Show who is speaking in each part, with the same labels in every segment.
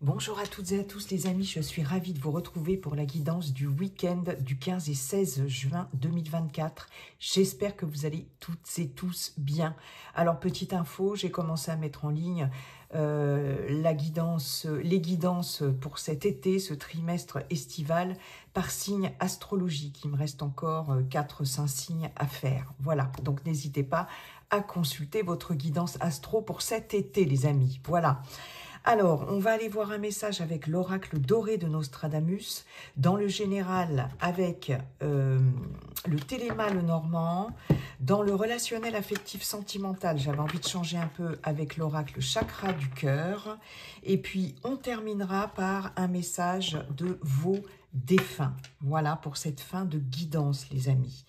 Speaker 1: Bonjour à toutes et à tous les amis, je suis ravie de vous retrouver pour la guidance du week-end du 15 et 16 juin 2024. J'espère que vous allez toutes et tous bien. Alors petite info, j'ai commencé à mettre en ligne les guidances pour cet été, ce trimestre estival, par signe astrologique. Il me reste encore 4-5 signes à faire. Voilà, donc n'hésitez pas à consulter votre guidance astro pour cet été les amis. Voilà. Alors, on va aller voir un message avec l'oracle doré de Nostradamus, dans le général avec le téléma le normand, dans le relationnel affectif sentimental, j'avais envie de changer un peu avec l'oracle chakra du cœur, et puis on terminera par un message de vos défunts. Voilà pour cette fin de guidance les amis.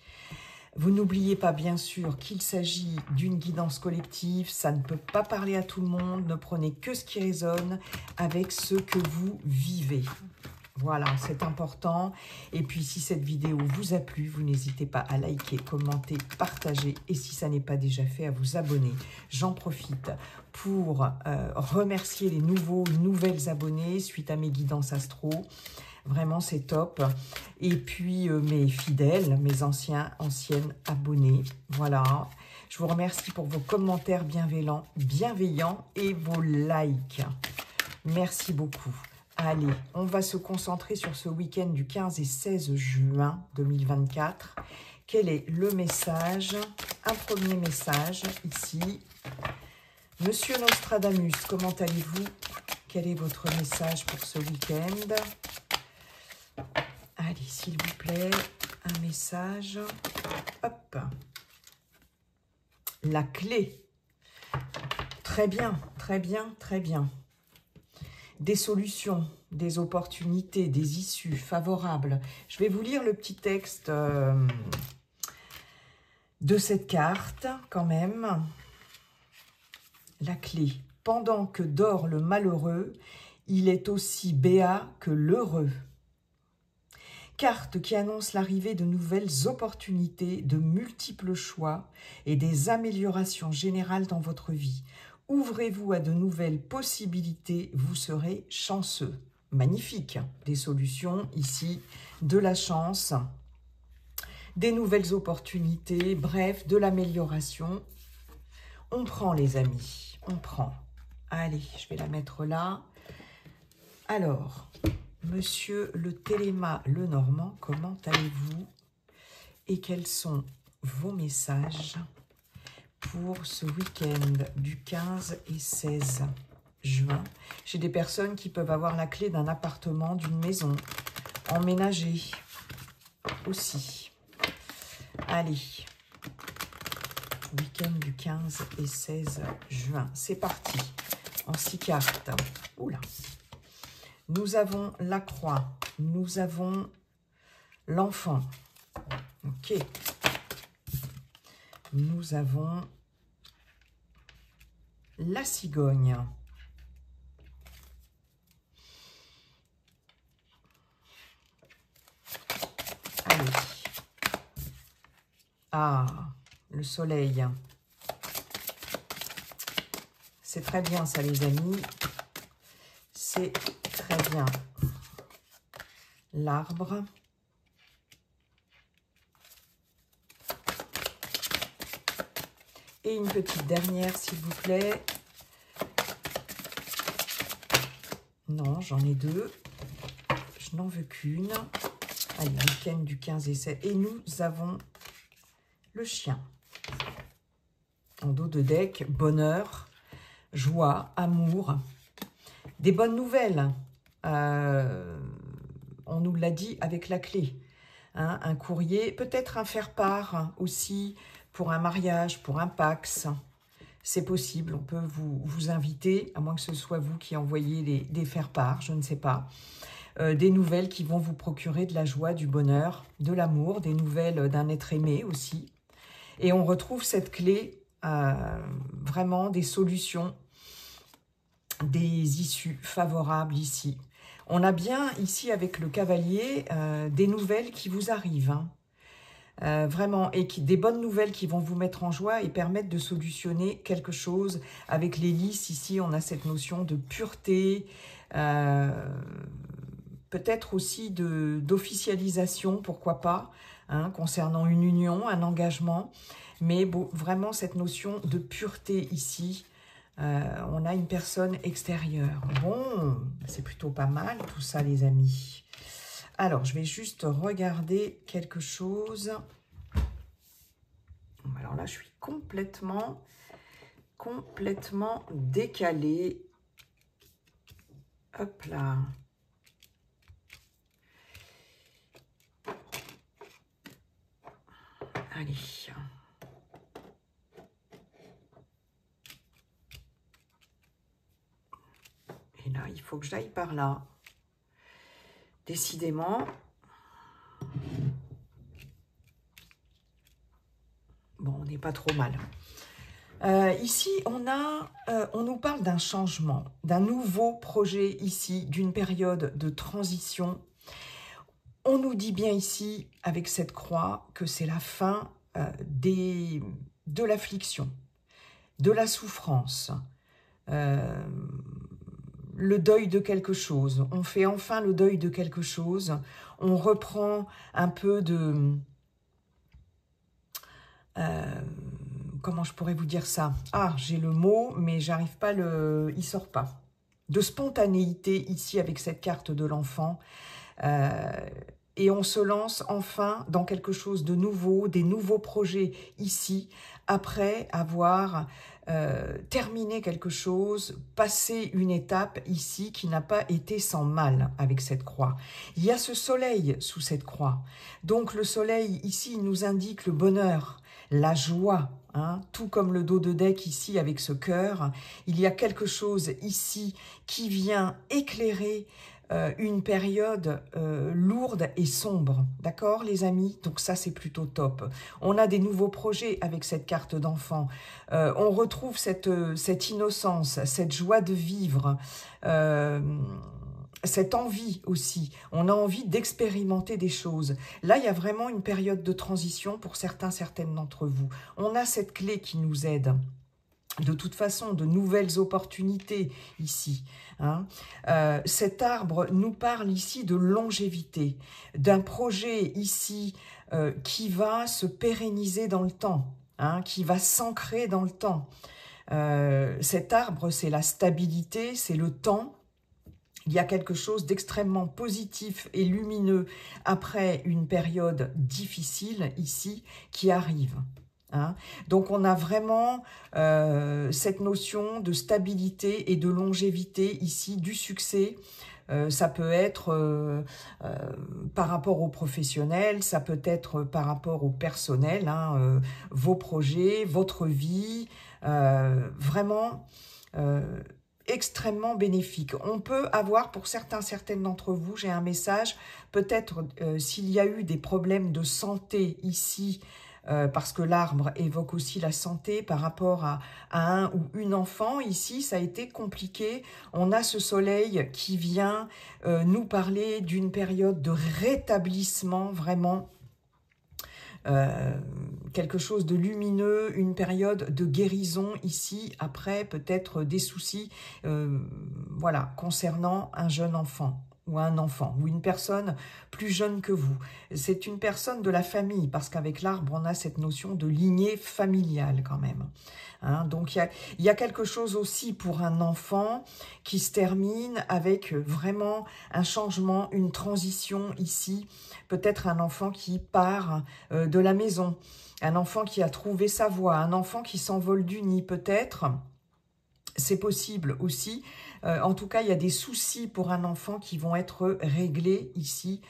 Speaker 1: Vous n'oubliez pas bien sûr qu'il s'agit d'une guidance collective, ça ne peut pas parler à tout le monde, ne prenez que ce qui résonne avec ce que vous vivez. Voilà, c'est important. Et puis si cette vidéo vous a plu, vous n'hésitez pas à liker, commenter, partager et si ça n'est pas déjà fait, à vous abonner. J'en profite pour remercier les nouvelles abonnés suite à mes guidances astro. Vraiment, c'est top. Et puis, mes fidèles, mes anciennes abonnés. Voilà. Je vous remercie pour vos commentaires bienveillants et vos likes. Merci beaucoup. Allez, on va se concentrer sur ce week-end du 15 et 16 juin 2024. Quel est le message? Un premier message ici. Monsieur Nostradamus, comment allez-vous? Quel est votre message pour ce week-end? Allez, s'il vous plaît, un message. Hop. La clé. Très bien, très bien, très bien. Des solutions, des opportunités, des issues favorables. Je vais vous lire le petit texte de cette carte, quand même. La clé. Pendant que dort le malheureux, il est aussi béat que l'heureux. Carte qui annonce l'arrivée de nouvelles opportunités, de multiples choix et des améliorations générales dans votre vie. Ouvrez-vous à de nouvelles possibilités, vous serez chanceux. Magnifique, des solutions ici, de la chance, des nouvelles opportunités, bref, de l'amélioration. On prend les amis, on prend. Allez, je vais la mettre là. Alors... Monsieur le téléma le normand, comment allez-vous? Et quels sont vos messages pour ce week-end du 15 et 16 juin? J'ai des personnes qui peuvent avoir la clé d'un appartement, d'une maison, emménager aussi. Allez, week-end du 15 et 16 juin, c'est parti. En 6 cartes. Oula. Nous avons la croix, nous avons l'enfant, ok. Nous avons la cigogne. Allez. Ah, le soleil. C'est très bien ça les amis, c'est très bien. L'arbre. Et une petite dernière, s'il vous plaît. Non, j'en ai deux. Je n'en veux qu'une. Allez, week-end du 15 et 16. Et nous avons le chien. En dos de deck, bonheur, joie, amour. Des bonnes nouvelles. On nous l'a dit avec la clé. Hein, un courrier, peut-être un faire-part aussi pour un mariage, pour un Pax. C'est possible, on peut vous inviter, à moins que ce soit vous qui envoyez des faire-part, je ne sais pas. Des nouvelles qui vont vous procurer de la joie, du bonheur, de l'amour, des nouvelles d'un être aimé aussi. Et on retrouve cette clé, vraiment des solutions, des issues favorables ici. On a bien ici avec le cavalier des nouvelles qui vous arrivent. Hein. Vraiment, et des bonnes nouvelles qui vont vous mettre en joie et permettre de solutionner quelque chose. Avec les lys, ici, on a cette notion de pureté, peut-être aussi d'officialisation, pourquoi pas, hein, concernant une union, un engagement, mais bon, vraiment cette notion de pureté ici. On a une personne extérieure. Bon, c'est plutôt pas mal tout ça, les amis. Alors, je vais juste regarder quelque chose. Alors là, je suis complètement décalée. Hop là. Allez. Et là, il faut que j'aille par là. Décidément. Bon, on n'est pas trop mal. Ici, on nous parle d'un changement, d'un nouveau projet ici, d'une période de transition. On nous dit bien ici, avec cette croix, que c'est la fin de l'affliction, de la souffrance, le deuil de quelque chose. On fait enfin le deuil de quelque chose. On reprend un peu de... comment je pourrais vous dire ça? Ah, j'ai le mot, mais j'arrive pas il sort pas. De spontanéité ici avec cette carte de l'enfant. Et on se lance enfin dans quelque chose de nouveau, des nouveaux projets ici, après avoir terminé quelque chose, passé une étape ici qui n'a pas été sans mal avec cette croix. Il y a ce soleil sous cette croix. Donc le soleil ici nous indique le bonheur, la joie, hein, tout comme le dos de deck ici avec ce cœur. Il y a quelque chose ici qui vient éclairer une période lourde et sombre, d'accord les amis? Donc ça c'est plutôt top. On a des nouveaux projets avec cette carte d'enfant. On retrouve cette innocence, cette joie de vivre, cette envie aussi. On a envie d'expérimenter des choses. Là, il y a vraiment une période de transition pour certaines d'entre vous. On a cette clé qui nous aide. De toute façon, de nouvelles opportunités ici. Hein. Cet arbre nous parle ici de longévité, d'un projet ici qui va se pérenniser dans le temps, hein, qui va s'ancrer dans le temps. Cet arbre, c'est la stabilité, c'est le temps. Il y a quelque chose d'extrêmement positif et lumineux après une période difficile ici qui arrive. Hein. Donc on a vraiment cette notion de stabilité et de longévité ici, du succès. Ça peut être par rapport aux professionnels, ça peut être par rapport au personnel, hein, vos projets, votre vie, vraiment extrêmement bénéfique. On peut avoir pour certaines d'entre vous, j'ai un message, peut-être s'il y a eu des problèmes de santé ici, parce que l'arbre évoque aussi la santé par rapport à un ou une enfant. Ici, ça a été compliqué. On a ce soleil qui vient nous parler d'une période de rétablissement, vraiment quelque chose de lumineux, une période de guérison ici, après peut-être des soucis voilà, concernant un jeune enfant. Ou un enfant, ou une personne plus jeune que vous. C'est une personne de la famille, parce qu'avec l'arbre, on a cette notion de lignée familiale quand même. Hein, donc, il y a quelque chose aussi pour un enfant qui se termine avec vraiment un changement, une transition ici. Peut-être un enfant qui part de la maison, un enfant qui a trouvé sa voie, un enfant qui s'envole du nid peut-être. C'est possible aussi. En tout cas, il y a des soucis pour un enfant qui vont être réglés ici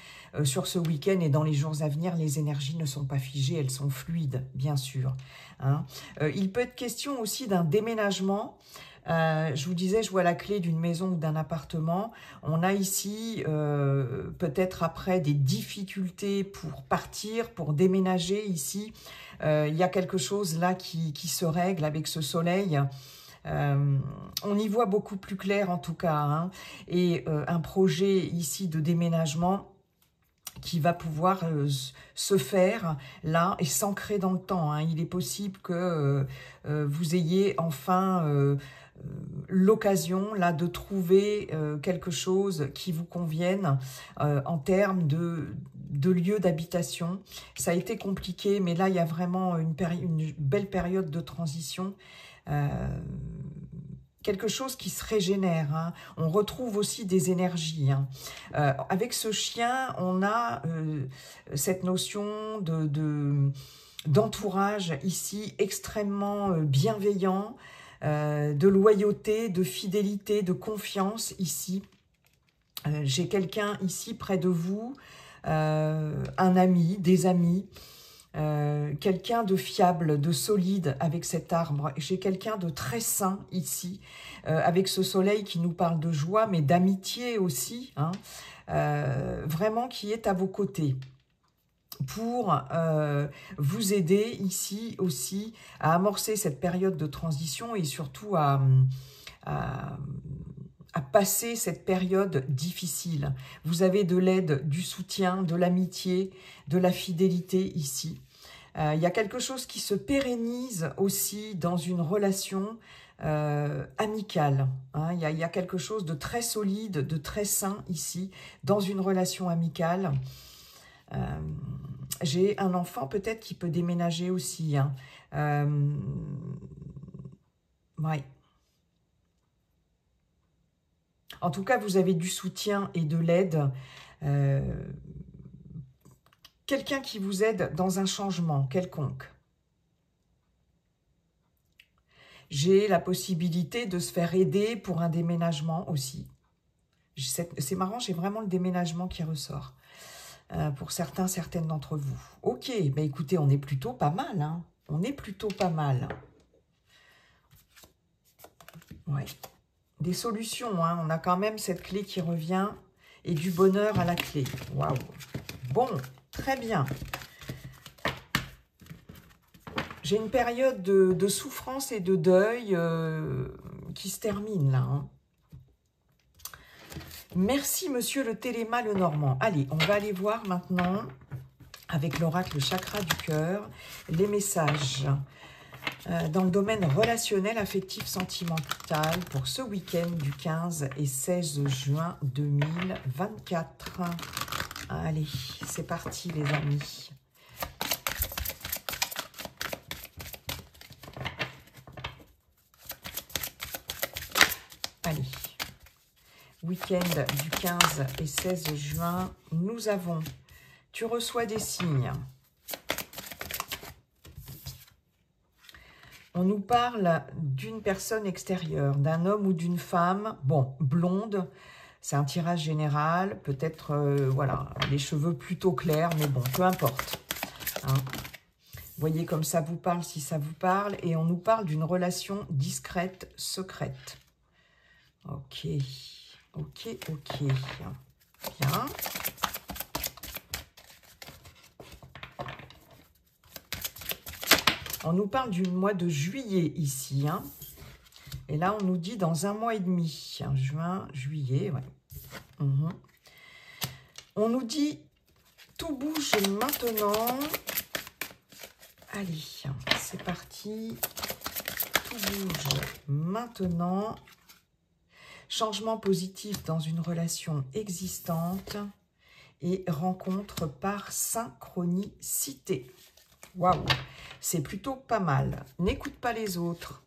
Speaker 1: sur ce week-end et dans les jours à venir. Les énergies ne sont pas figées, elles sont fluides, bien sûr. Hein. Il peut être question aussi d'un déménagement. Je vous disais, je vois la clé d'une maison ou d'un appartement. On a ici peut-être après des difficultés pour partir, pour déménager ici. Il y a quelque chose là qui se règle avec ce soleil. On y voit beaucoup plus clair en tout cas, hein, et un projet ici de déménagement qui va pouvoir se faire là et s'ancrer dans le temps. Hein. Il est possible que vous ayez enfin l'occasion là de trouver quelque chose qui vous convienne en termes de lieu d'habitation. Ça a été compliqué, mais là il y a vraiment une belle période de transition. Quelque chose qui se régénère. Hein. On retrouve aussi des énergies. Hein. Avec ce chien, on a cette notion d'entourage ici extrêmement bienveillant, de loyauté, de fidélité, de confiance ici. J'ai quelqu'un ici près de vous, un ami, des amis, quelqu'un de fiable, de solide avec cet arbre. J'ai quelqu'un de très sain ici, avec ce soleil qui nous parle de joie, mais d'amitié aussi, hein, vraiment qui est à vos côtés pour vous aider ici aussi à amorcer cette période de transition et surtout à passer cette période difficile. Vous avez de l'aide, du soutien, de l'amitié, de la fidélité ici. Il y a quelque chose qui se pérennise aussi dans une relation amicale. Hein. Il y a quelque chose de très solide, de très sain ici, dans une relation amicale. J'ai un enfant peut-être qui peut déménager aussi. Hein. Ouais. En tout cas, vous avez du soutien et de l'aide. Quelqu'un qui vous aide dans un changement quelconque. J'ai la possibilité de se faire aider pour un déménagement aussi. C'est marrant, j'ai vraiment le déménagement qui ressort. Pour certaines d'entre vous. Ok, bah écoutez, on est plutôt pas mal. Hein. On est plutôt pas mal. Ouais. Des solutions, hein. On a quand même cette clé qui revient et du bonheur à la clé. Waouh. Bon, très bien. J'ai une période de souffrance et de deuil qui se termine là. Hein. Merci, monsieur le Téléma Lenormand. Allez, on va aller voir maintenant, avec l'oracle chakra du cœur, les messages dans le domaine relationnel, affectif, sentimental pour ce week-end du 15 et 16 juin 2024. Allez, c'est parti les amis. Allez. Week-end du 15 et 16 juin, nous avons « Tu reçois des signes ». On nous parle d'une personne extérieure, d'un homme ou d'une femme, bon, blonde, c'est un tirage général, peut-être, voilà, les cheveux plutôt clairs, mais bon, peu importe. Hein. Voyez comme ça vous parle, si ça vous parle, et on nous parle d'une relation discrète, secrète. Ok. Ok, ok. Bien. On nous parle du mois de juillet ici. Hein. Et là, on nous dit dans un mois et demi. Hein, juin, juillet, ouais. On nous dit tout bouge maintenant. Allez, c'est parti. Tout bouge maintenant. Changement positif dans une relation existante et rencontre par synchronicité. Waouh, c'est plutôt pas mal. N'écoute pas les autres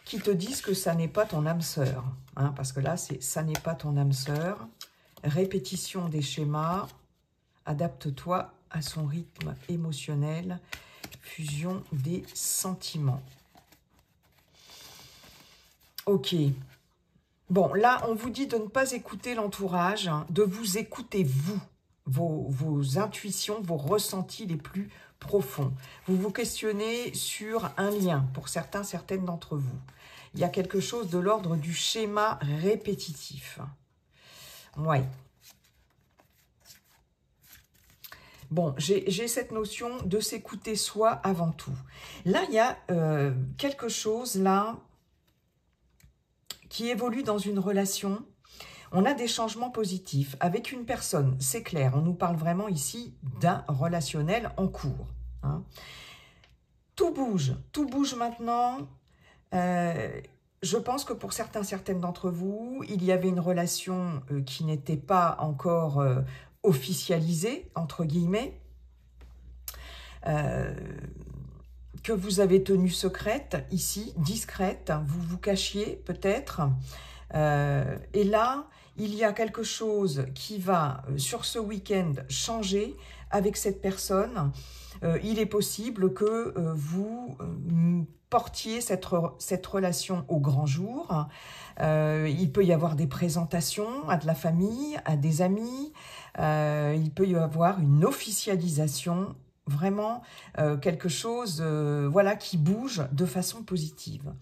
Speaker 1: qui te disent que ça n'est pas ton âme sœur. Hein, parce que là, ça n'est pas ton âme sœur. Répétition des schémas. Adapte-toi à son rythme émotionnel. Fusion des sentiments. Ok. Bon, là, on vous dit de ne pas écouter l'entourage, hein, de vous écouter vous, vos intuitions, vos ressentis les plus profonds. Vous vous questionnez sur un lien, pour certaines d'entre vous. Il y a quelque chose de l'ordre du schéma répétitif. Ouais. Bon, j'ai cette notion de s'écouter soi avant tout. Là, il y a quelque chose, là, qui évolue dans une relation. On a des changements positifs avec une personne, c'est clair. On nous parle vraiment ici d'un relationnel en cours. Hein. Tout bouge maintenant. Je pense que pour certaines d'entre vous, il y avait une relation qui n'était pas encore officialisée, entre guillemets, que vous avez tenue secrète, ici, discrète, vous vous cachiez peut-être. Et là, il y a quelque chose qui va, sur ce week-end, changer avec cette personne. Il est possible que vous portiez cette relation au grand jour. Il peut y avoir des présentations à de la famille, à des amis. Il peut y avoir une officialisation, vraiment quelque chose voilà, qui bouge de façon positive.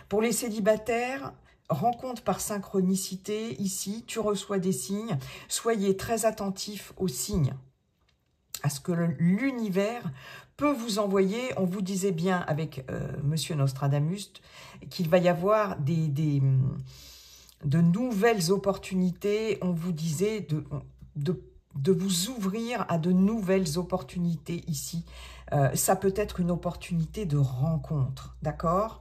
Speaker 1: Pour les célibataires, rencontre par synchronicité, ici, tu reçois des signes. Soyez très attentifs aux signes, à ce que l'univers peut vous envoyer. On vous disait bien avec Monsieur Nostradamus qu'il va y avoir de nouvelles opportunités. On vous disait de vous ouvrir à de nouvelles opportunités ici. Ça peut être une opportunité de rencontre, d'accord ?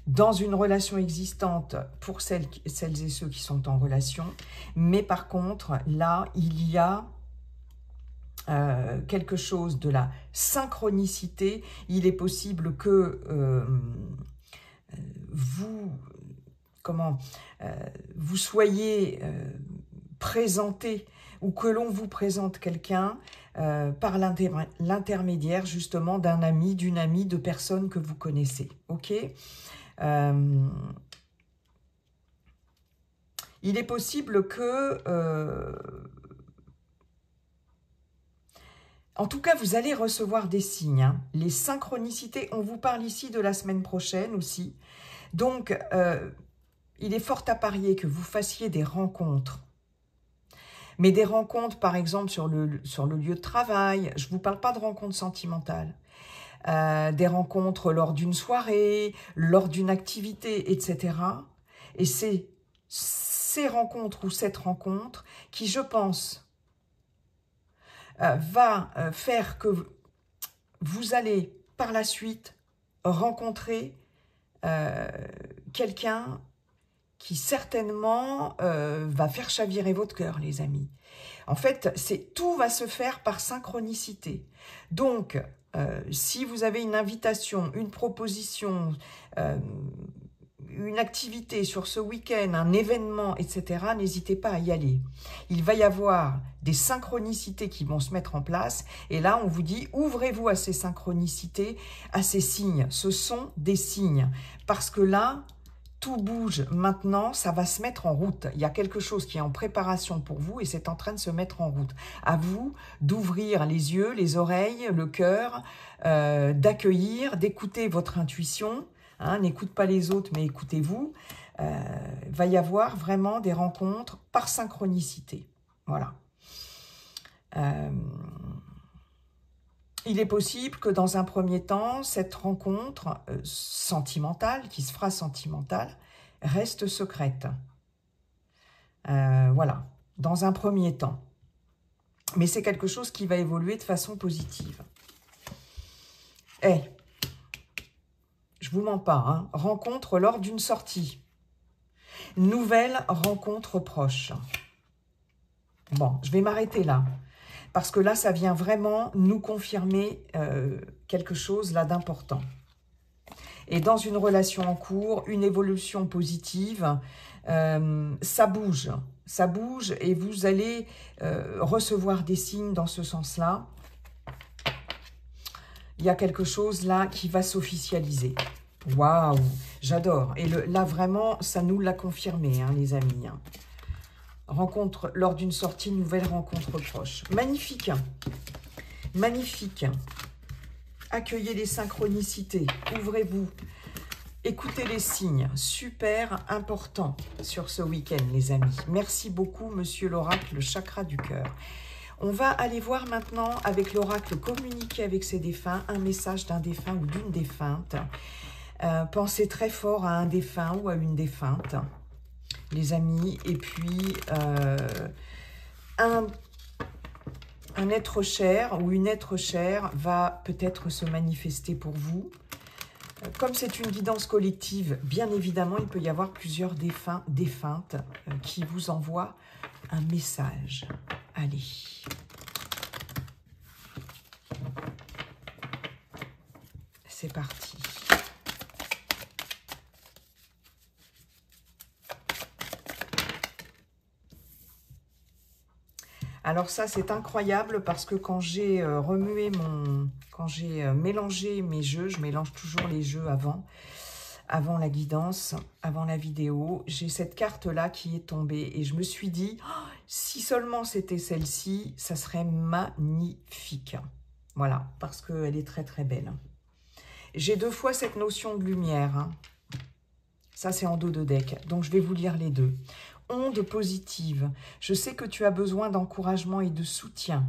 Speaker 1: Dans une relation existante pour celles et ceux qui sont en relation. Mais par contre, là, il y a quelque chose de la synchronicité. Il est possible que vous soyez présenté ou que l'on vous présente quelqu'un par l'intermédiaire justement d'un ami, d'une amie, de personnes que vous connaissez. Ok, il est possible que en tout cas, vous allez recevoir des signes. Hein. Les synchronicités, on vous parle ici de la semaine prochaine aussi. Donc, il est fort à parier que vous fassiez des rencontres. Mais des rencontres, par exemple, sur le lieu de travail. Je ne vous parle pas de rencontres sentimentales. Des rencontres lors d'une soirée, lors d'une activité, etc. Et c'est ces rencontres ou cette rencontre qui, je pense, va faire que vous allez par la suite rencontrer quelqu'un qui certainement va faire chavirer votre cœur, les amis. En fait, tout va se faire par synchronicité. Donc, si vous avez une invitation, une proposition, une activité sur ce week-end, un événement, etc., n'hésitez pas à y aller. Il va y avoir des synchronicités qui vont se mettre en place. Et là, on vous dit, ouvrez-vous à ces synchronicités, à ces signes. Ce sont des signes. Parce que là, tout bouge maintenant, ça va se mettre en route. Il y a quelque chose qui est en préparation pour vous et c'est en train de se mettre en route. À vous d'ouvrir les yeux, les oreilles, le cœur, d'accueillir, d'écouter votre intuition. Hein, n'écoute pas les autres, mais écoutez-vous. Va y avoir vraiment des rencontres par synchronicité. Voilà. Il est possible que dans un premier temps, cette rencontre sentimentale, qui se fera sentimentale, reste secrète. Voilà, dans un premier temps. Mais c'est quelque chose qui va évoluer de façon positive. Je vous mens pas, hein. Rencontre lors d'une sortie. Nouvelle rencontre proche. Bon, je vais m'arrêter là. Parce que là, ça vient vraiment nous confirmer quelque chose là d'important. Et dans une relation en cours, une évolution positive, ça bouge. Ça bouge et vous allez recevoir des signes dans ce sens-là. Il y a quelque chose là qui va s'officialiser. Waouh, j'adore. Et là, vraiment, ça nous l'a confirmé, hein, les amis. Hein. Rencontre lors d'une sortie, nouvelle rencontre proche. Magnifique. Magnifique. Accueillez les synchronicités. Ouvrez-vous. Écoutez les signes. Super important sur ce week-end, les amis. Merci beaucoup, monsieur l'oracle, le chakra du cœur. On va aller voir maintenant avec l'oracle communiquer avec ses défunts, un message d'un défunt ou d'une défunte. Pensez très fort à un défunt ou à une défunte. les amis. Et puis, un être cher ou une être chère va peut-être se manifester pour vous. Comme c'est une guidance collective, bien évidemment, il peut y avoir plusieurs défuntes qui vous envoient un message. Allez. C'est parti. Alors ça, c'est incroyable parce que quand j'ai quand j'ai mélangé mes jeux, je mélange toujours les jeux avant la guidance, avant la vidéo, j'ai cette carte-là qui est tombée et je me suis dit, oh, si seulement c'était celle-ci, ça serait magnifique. Voilà, parce qu'elle est très très belle. J'ai 2 fois cette notion de lumière. Hein. Ça, c'est en dos de deck, donc je vais vous lire les deux. Onde positive. Je sais que tu as besoin d'encouragement et de soutien.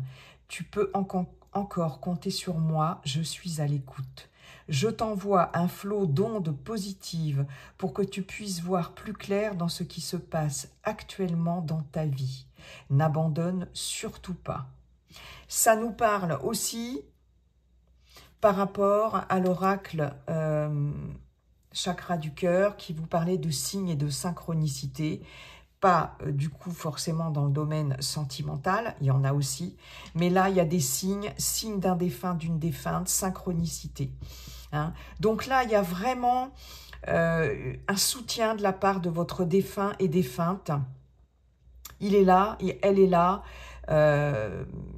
Speaker 1: Tu peux encore compter sur moi, je suis à l'écoute. Je t'envoie un flot d'ondes positives pour que tu puisses voir plus clair dans ce qui se passe actuellement dans ta vie. N'abandonne surtout pas. Ça nous parle aussi par rapport à l'oracle chakra du cœur qui vous parlait de signes et de synchronicité. Pas du coup forcément dans le domaine sentimental, il y en a aussi, mais là il y a des signes d'un défunt, d'une défunte, synchronicité. Hein. Donc là il y a vraiment un soutien de la part de votre défunt et défunte. Il est là, et elle est là.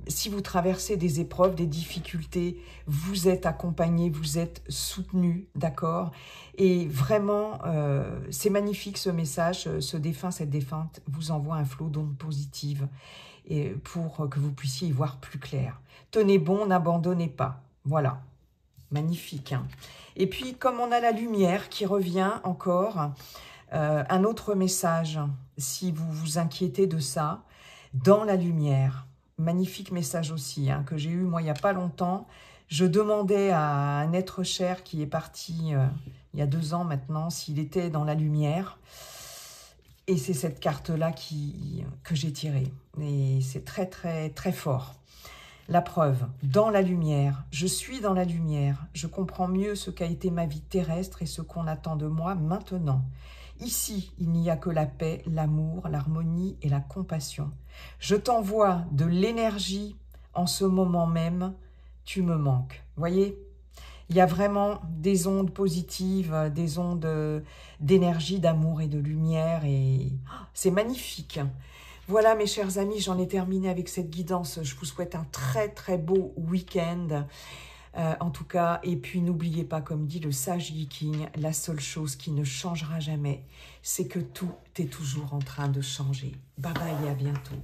Speaker 1: Si vous traversez des épreuves, des difficultés, vous êtes accompagné, vous êtes soutenu, d'accord? Et vraiment, c'est magnifique ce message. Ce défunt, cette défunte vous envoie un flot d'ondes positives et pour que vous puissiez y voir plus clair. Tenez bon, n'abandonnez pas. Voilà, magnifique. Hein. Et puis, comme on a la lumière qui revient encore, un autre message, si vous vous inquiétez de ça, dans la lumière. Magnifique message aussi, hein, que j'ai eu moi il n'y a pas longtemps. Je demandais à un être cher qui est parti il y a 2 ans maintenant s'il était dans la lumière. Et c'est cette carte-là que j'ai tirée. Et c'est très très très fort. La preuve, dans la lumière, je suis dans la lumière. Je comprends mieux ce qu'a été ma vie terrestre et ce qu'on attend de moi maintenant. Ici, il n'y a que la paix, l'amour, l'harmonie et la compassion. Je t'envoie de l'énergie en ce moment même. Tu me manques. Voyez, il y a vraiment des ondes positives, des ondes d'énergie, d'amour et de lumière. Et c'est magnifique. Voilà mes chers amis, j'en ai terminé avec cette guidance. Je vous souhaite un très très beau week-end. En tout cas, et puis n'oubliez pas, comme dit le sage Viking, la seule chose qui ne changera jamais, c'est que tout est toujours en train de changer. Bye bye et à bientôt.